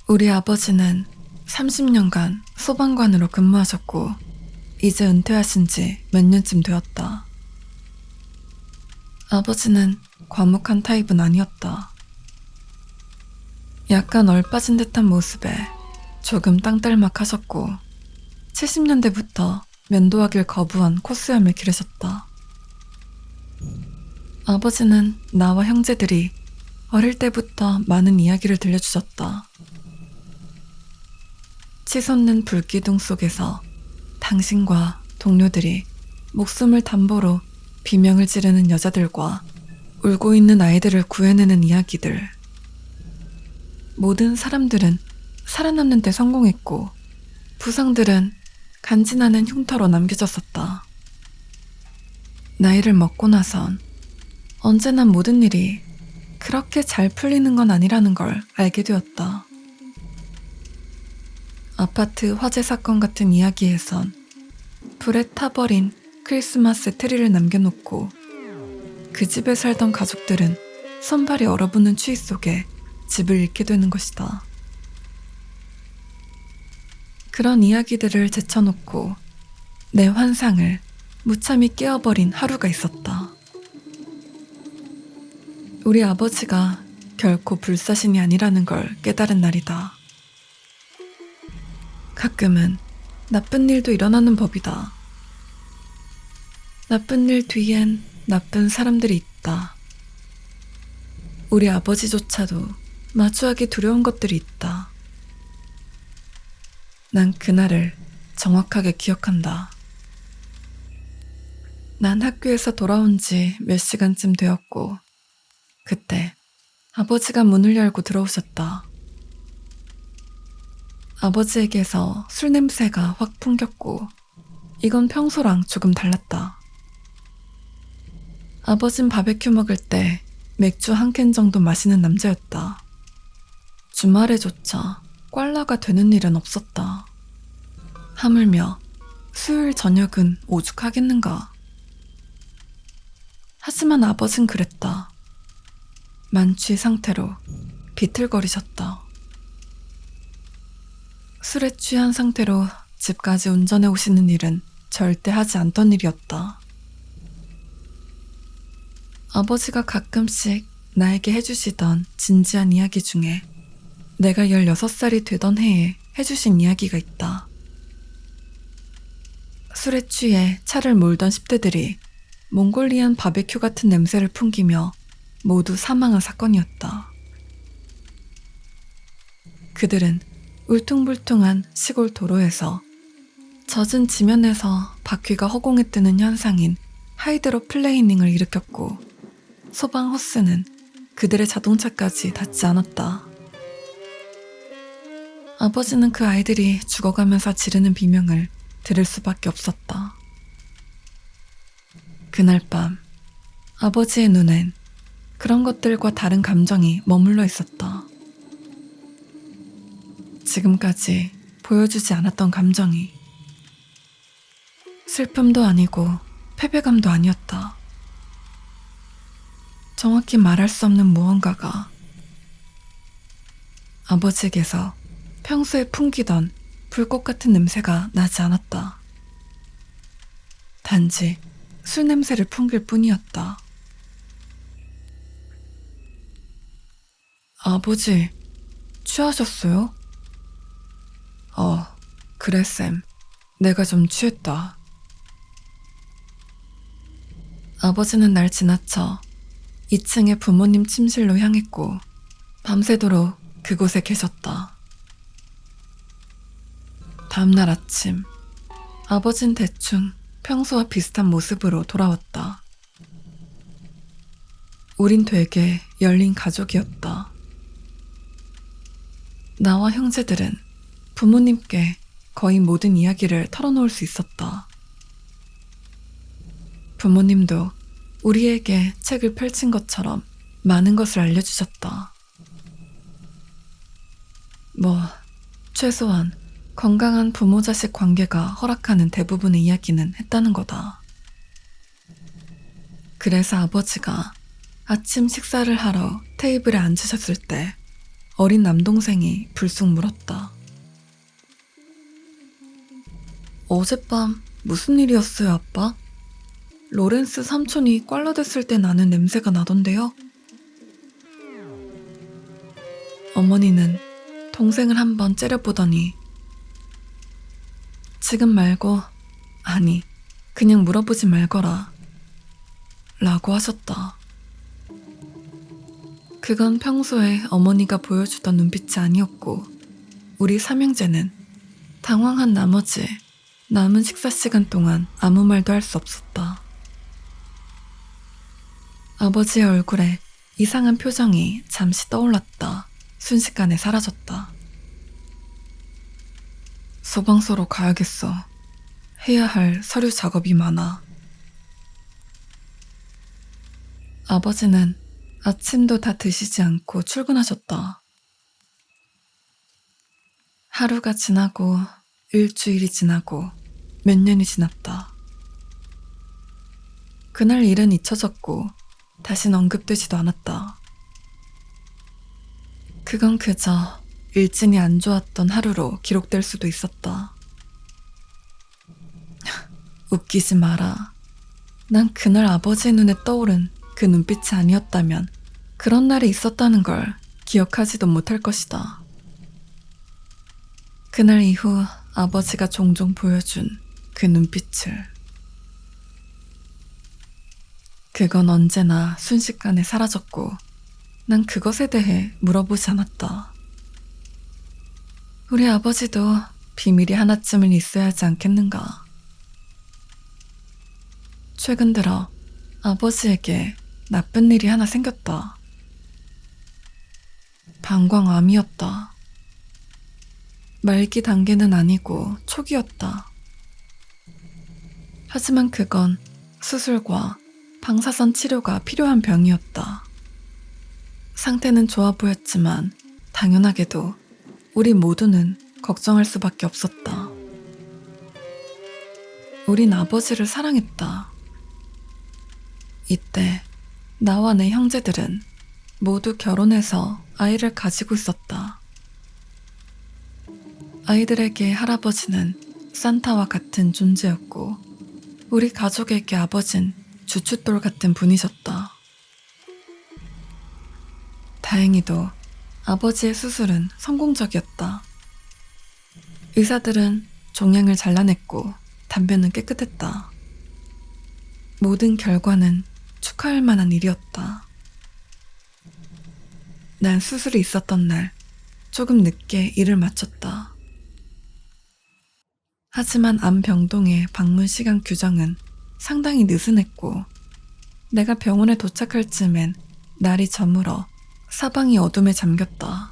우리 아버지는 30년간 소방관으로 근무하셨고 이제 은퇴하신 지 몇 년쯤 되었다. 아버지는 과묵한 타입은 아니었다. 약간 얼빠진 듯한 모습에 조금 땅딸막하셨고 70년대부터 면도하길 거부한 콧수염을 기르셨다. 아버지는 나와 형제들이 어릴 때부터 많은 이야기를 들려주셨다. 치솟는 불기둥 속에서 당신과 동료들이 목숨을 담보로 비명을 지르는 여자들과 울고 있는 아이들을 구해내는 이야기들. 모든 사람들은 살아남는 데 성공했고 부상들은 간지나는 흉터로 남겨졌었다. 나이를 먹고 나선 언제나 모든 일이 그렇게 잘 풀리는 건 아니라는 걸 알게 되었다. 아파트 화재 사건 같은 이야기에선 불에 타버린 크리스마스 트리를 남겨놓고 그 집에 살던 가족들은 손발이 얼어붙는 추위 속에 집을 잃게 되는 것이다. 그런 이야기들을 제쳐놓고 내 환상을 무참히 깨어버린 하루가 있었다. 우리 아버지가 결코 불사신이 아니라는 걸 깨달은 날이다. 가끔은 나쁜 일도 일어나는 법이다. 나쁜 일 뒤엔 나쁜 사람들이 있다. 우리 아버지조차도 마주하기 두려운 것들이 있다. 난 그날을 정확하게 기억한다. 난 학교에서 돌아온 지 몇 시간쯤 되었고 그때 아버지가 문을 열고 들어오셨다. 아버지에게서 술 냄새가 확 풍겼고 이건 평소랑 조금 달랐다. 아버진 바베큐 먹을 때 맥주 한 캔 정도 마시는 남자였다. 주말에조차 꽐라가 되는 일은 없었다. 하물며 수요일 저녁은 오죽하겠는가. 하지만 아버진 그랬다. 만취 상태로 비틀거리셨다. 술에 취한 상태로 집까지 운전해 오시는 일은 절대 하지 않던 일이었다. 아버지가 가끔씩 나에게 해주시던 진지한 이야기 중에 내가 16살이 되던 해에 해주신 이야기가 있다. 술에 취해 차를 몰던 10대들이 몽골리안 바베큐 같은 냄새를 풍기며 모두 사망한 사건이었다. 그들은 울퉁불퉁한 시골 도로에서 젖은 지면에서 바퀴가 허공에 뜨는 현상인 하이드로 플레이닝을 일으켰고 소방 호스는 그들의 자동차까지 닿지 않았다. 아버지는 그 아이들이 죽어가면서 지르는 비명을 들을 수밖에 없었다. 그날 밤 아버지의 눈엔 그런 것들과 다른 감정이 머물러 있었다. 지금까지 보여주지 않았던 감정이 슬픔도 아니고 패배감도 아니었다. 정확히 말할 수 없는 무언가가 아버지에게서 평소에 풍기던 불꽃 같은 냄새가 나지 않았다. 단지 술 냄새를 풍길 뿐이었다. 아버지, 취하셨어요? 그래 쌤. 내가 좀 취했다. 아버지는 날 지나쳐 2층의 부모님 침실로 향했고 밤새도록 그곳에 계셨다. 다음날 아침 아버진 대충 평소와 비슷한 모습으로 돌아왔다. 우린 되게 열린 가족이었다. 나와 형제들은 부모님께 거의 모든 이야기를 털어놓을 수 있었다. 부모님도 우리에게 책을 펼친 것처럼 많은 것을 알려주셨다. 최소한 건강한 부모-자식 관계가 허락하는 대부분의 이야기는 했다는 거다. 그래서 아버지가 아침 식사를 하러 테이블에 앉으셨을 때 어린 남동생이 불쑥 물었다. 어젯밤 무슨 일이었어요, 아빠? 로렌스 삼촌이 꽐라댔을 때 나는 냄새가 나던데요? 어머니는 동생을 한번 째려보더니 지금 말고, 아니, 그냥 물어보지 말거라 라고 하셨다. 그건 평소에 어머니가 보여주던 눈빛이 아니었고 우리 삼형제는 당황한 나머지 남은 식사 시간 동안 아무 말도 할 수 없었다. 아버지의 얼굴에 이상한 표정이 잠시 떠올랐다. 순식간에 사라졌다. 소방서로 가야겠어. 해야 할 서류 작업이 많아. 아버지는 아침도 다 드시지 않고 출근하셨다. 하루가 지나고 일주일이 지나고 몇 년이 지났다. 그날 일은 잊혀졌고 다신 언급되지도 않았다. 그건 그저 일진이 안 좋았던 하루로 기록될 수도 있었다. 웃기지 마라. 난 그날 아버지의 눈에 떠오른 그 눈빛이 아니었다면 그런 날이 있었다는 걸 기억하지도 못할 것이다. 그날 이후 아버지가 종종 보여준 그 눈빛을. 그건 언제나 순식간에 사라졌고 난 그것에 대해 물어보지 않았다. 우리 아버지도 비밀이 하나쯤은 있어야 하지 않겠는가. 최근 들어 아버지에게 나쁜 일이 하나 생겼다. 방광암이었다. 말기 단계는 아니고 초기였다. 하지만 그건 수술과 방사선 치료가 필요한 병이었다. 상태는 좋아 보였지만 당연하게도 우리 모두는 걱정할 수밖에 없었다. 우린 아버지를 사랑했다. 이때 나와 내 형제들은 모두 결혼해서 아이를 가지고 있었다. 아이들에게 할아버지는 산타와 같은 존재였고 우리 가족에게 아버진 주춧돌 같은 분이셨다. 다행히도 아버지의 수술은 성공적이었다. 의사들은 종양을 잘라냈고 담배는 깨끗했다. 모든 결과는 축하할 만한 일이었다. 난 수술이 있었던 날 조금 늦게 일을 마쳤다. 하지만 암병동의 방문 시간 규정은 상당히 느슨했고 내가 병원에 도착할 즈음엔 날이 저물어 사방이 어둠에 잠겼다.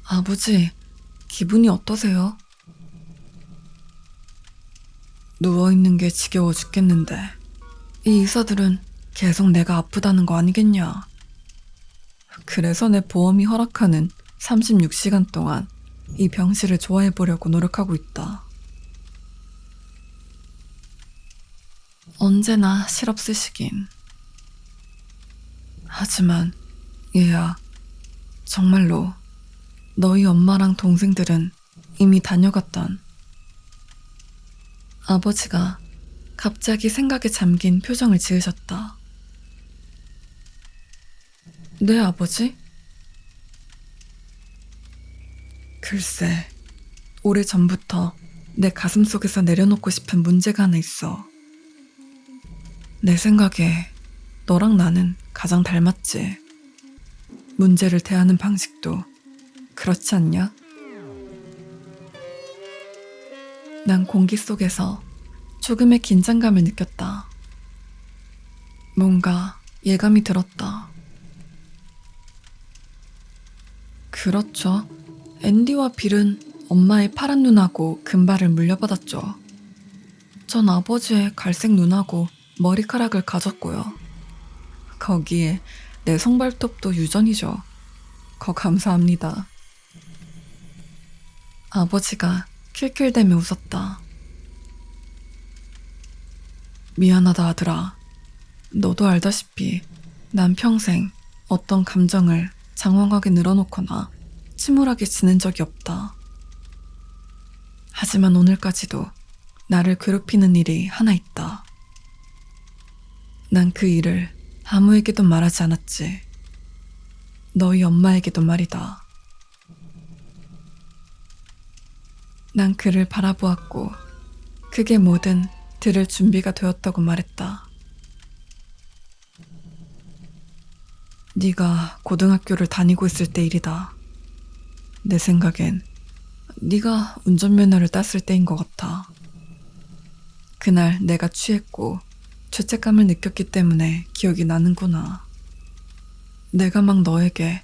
아버지, 기분이 어떠세요? 누워있는 게 지겨워 죽겠는데 이 의사들은 계속 내가 아프다는 거 아니겠냐. 그래서 내 보험이 허락하는 36시간 동안 이 병실을 좋아해보려고 노력하고 있다. 언제나 실없으시긴. 하지만 얘야, 정말로 너희 엄마랑 동생들은 이미 다녀갔던. 아버지가 갑자기 생각에 잠긴 표정을 지으셨다. 네, 아버지? 글쎄, 오래전부터 내 가슴속에서 내려놓고 싶은 문제가 하나 있어. 내 생각에 너랑 나는 가장 닮았지. 문제를 대하는 방식도 그렇지 않냐? 난 공기 속에서 조금의 긴장감을 느꼈다. 뭔가 예감이 들었다. 그렇죠. 앤디와 빌은 엄마의 파란 눈하고 금발을 물려받았죠. 전 아버지의 갈색 눈하고 머리카락을 가졌고요. 거기에 내 손발톱도 유전이죠. 감사합니다. 아버지가 킬킬대며 웃었다. 미안하다 아들아. 너도 알다시피 난 평생 어떤 감정을 장황하게 늘어놓거나 침울하게 지낸 적이 없다. 하지만 오늘까지도 나를 괴롭히는 일이 하나 있다. 난 그 일을 아무에게도 말하지 않았지. 너희 엄마에게도 말이다. 난 그를 바라보았고 그게 뭐든 들을 준비가 되었다고 말했다. 네가 고등학교를 다니고 있을 때 일이다. 내 생각엔 네가 운전면허를 땄을 때인 것 같아. 그날 내가 취했고 죄책감을 느꼈기 때문에 기억이 나는구나. 내가 막 너에게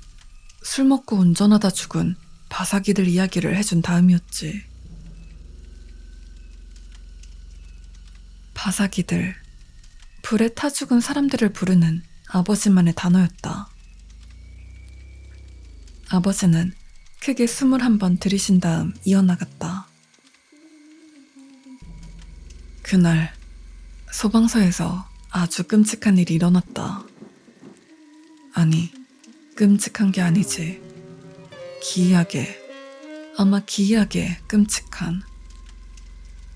술 먹고 운전하다 죽은 바사기들 이야기를 해준 다음이었지. 바사기들, 불에 타 죽은 사람들을 부르는 아버지만의 단어였다. 아버지는 크게 숨을 한 번 들이신 다음 이어나갔다. 그날 소방서에서 아주 끔찍한 일이 일어났다. 아니, 끔찍한 게 아니지. 기이하게, 아마 기이하게 끔찍한.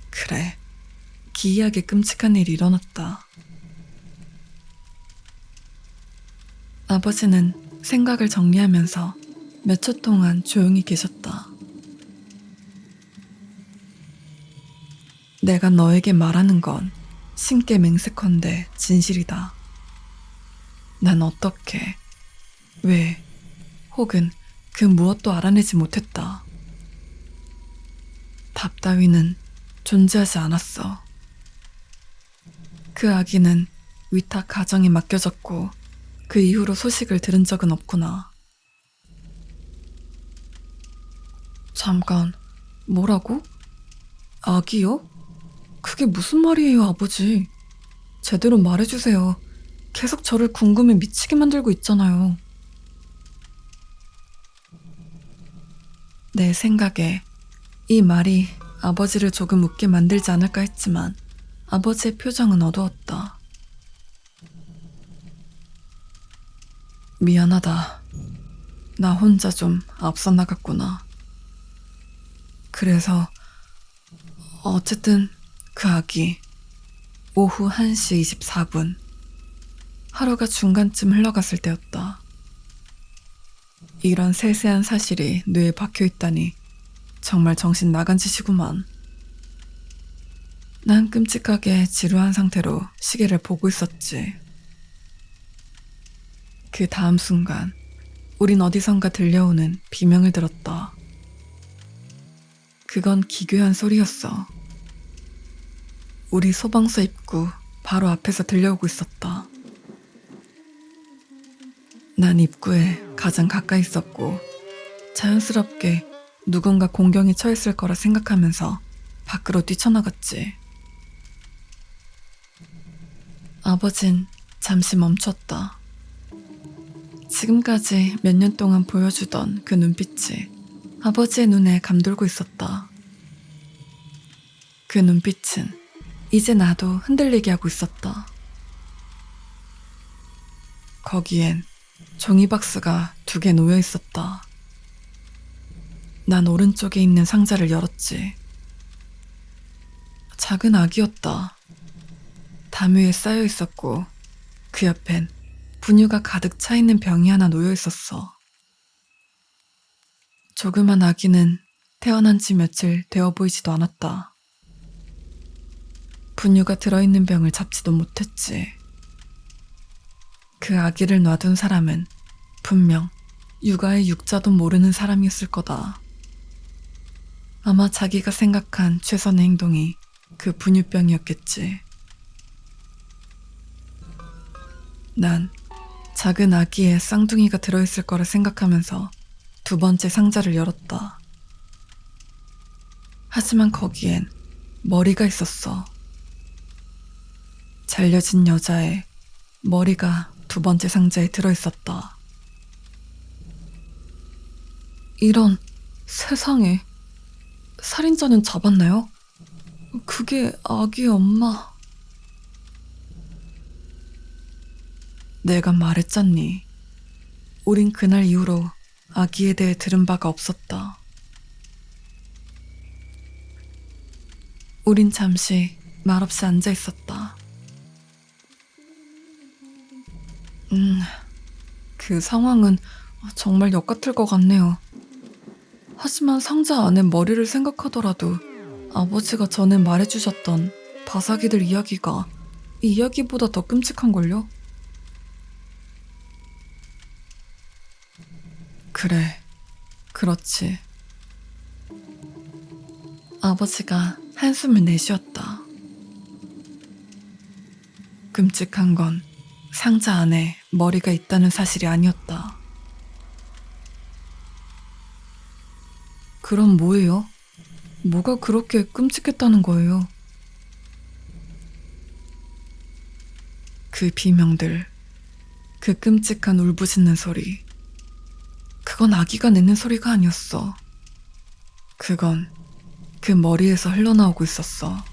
그래, 기이하게 끔찍한 일이 일어났다. 아버지는 생각을 정리하면서 몇 초 동안 조용히 계셨다. 내가 너에게 말하는 건 신께 맹세컨대 진실이다. 난 어떻게, 왜, 혹은 그 무엇도 알아내지 못했다. 답 따위는 존재하지 않았어. 그 아기는 위탁 가정에 맡겨졌고 그 이후로 소식을 들은 적은 없구나. 잠깐, 뭐라고? 아기요? 그게 무슨 말이에요, 아버지? 제대로 말해주세요. 계속 저를 궁금해 미치게 만들고 있잖아요. 내 생각에 이 말이 아버지를 조금 웃게 만들지 않을까 했지만 아버지의 표정은 어두웠다. 미안하다. 나 혼자 좀 앞서 나갔구나. 그래서 어쨌든 그 아기 오후 1시 24분 하루가 중간쯤 흘러갔을 때였다. 이런 세세한 사실이 뇌에 박혀있다니 정말 정신 나간 짓이구만. 난 끔찍하게 지루한 상태로 시계를 보고 있었지. 그 다음 순간 우린 어디선가 들려오는 비명을 들었다. 그건 기괴한 소리였어. 우리 소방서 입구 바로 앞에서 들려오고 있었다. 난 입구에 가장 가까이 있었고 자연스럽게 누군가 공경에 처했을 거라 생각하면서 밖으로 뛰쳐나갔지. 아버진 잠시 멈췄다. 지금까지 몇 년 동안 보여주던 그 눈빛이 아버지의 눈에 감돌고 있었다. 그 눈빛은 이제 나도 흔들리게 하고 있었다. 거기엔 종이박스가 2개 놓여 있었다. 난 오른쪽에 있는 상자를 열었지. 작은 아기였다. 담 위에 쌓여 있었고 그 옆엔 분유가 가득 차 있는 병이 하나 놓여 있었어. 조그만 아기는 태어난 지 며칠 되어 보이지도 않았다. 분유가 들어있는 병을 잡지도 못했지. 그 아기를 놔둔 사람은 분명 육아의 육자도 모르는 사람이었을 거다. 아마 자기가 생각한 최선의 행동이 그 분유병이었겠지. 난 작은 아기의 쌍둥이가 들어있을 거라 생각하면서 2번째 상자를 열었다. 하지만 거기엔 머리가 있었어. 잘려진 여자의 머리가 2번째 상자에 들어있었다. 이런, 세상에. 살인자는 잡았나요? 그게 아기의 엄마. 내가 말했잖니. 우린 그날 이후로 아기에 대해 들은 바가 없었다. 우린 잠시 말없이 앉아 있었다. 그 상황은 정말 역 같을 것 같네요. 하지만 상자 안에 머리를 생각하더라도 아버지가 전에 말해주셨던 바사기들 이야기가 이 이야기보다 더 끔찍한걸요? 그래, 그렇지. 아버지가 한숨을 내쉬었다. 끔찍한 건 상자 안에 머리가 있다는 사실이 아니었다. 그럼 뭐예요? 뭐가 그렇게 끔찍했다는 거예요? 그 비명들, 그 끔찍한 울부짖는 소리. 그건 아기가 내는 소리가 아니었어. 그건 그 머리에서 흘러나오고 있었어.